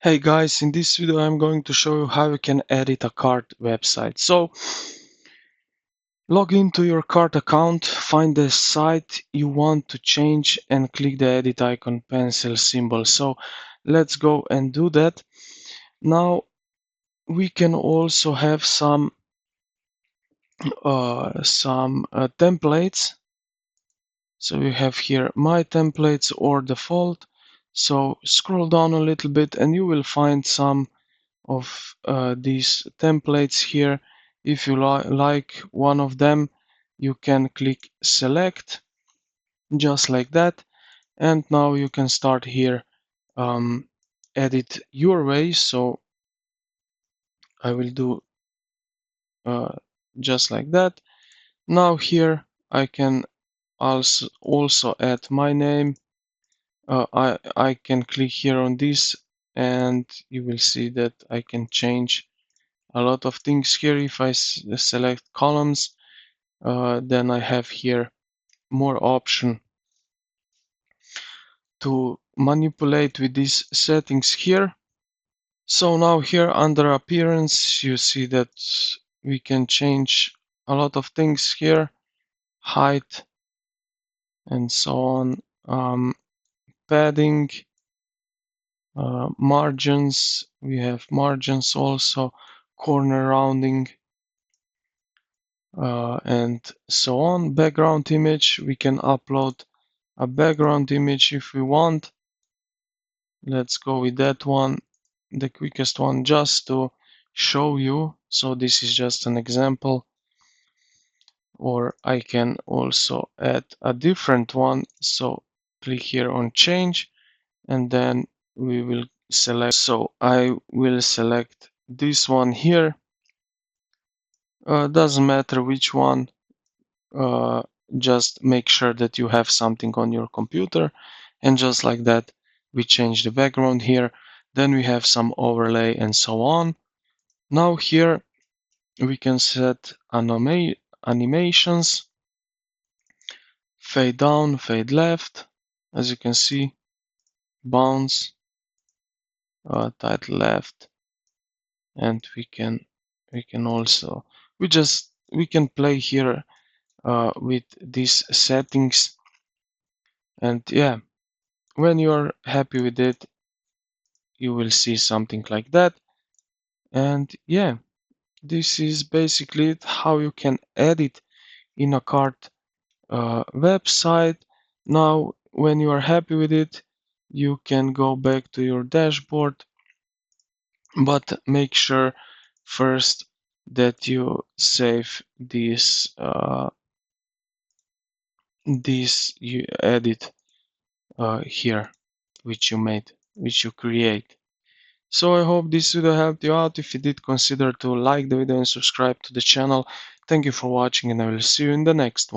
Hey guys, in this video I'm going to show you how you can edit a cart website. So log into your cart account, find the site you want to change and click the edit icon pencil symbol. So let's go and do that. Now we can also have some templates. So we have here my templates or default. So scroll down a little bit and you will find some of these templates here. If you like one of them, you can click select just like that, and now you can start here edit your way. So I will do uh, just like that. Now here I can also add my name. I can click here on this and you will see that I can change a lot of things here. If I select columns, then I have here more option to manipulate with these settings here. So now here under appearance, you see that we can change a lot of things here, height and so on, padding, margins, we have margins also, corner rounding, and so on. Background image, we can upload a background image if we want. Let's go with that one, the quickest one, just to show you. So this is just an example, or I can also add a different one. So click here on change and then we will select. So I will select this one here. Doesn't matter which one, just make sure that you have something on your computer, and just like that we change the background here. Then we have some overlay and so on. Now here we can set animations, fade down, fade left, as you can see, bounce, title left, and we can also we can play here with these settings. And yeah, when you're happy with it, you will see something like that. And yeah, this is basically it, how you can edit in a cart website. Now when you are happy with it, you can go back to your dashboard, but make sure first that you save this you edit here, which you create. So I hope this video helped you out. If you did, consider to like the video and subscribe to the channel. Thank you for watching, and I will see you in the next one.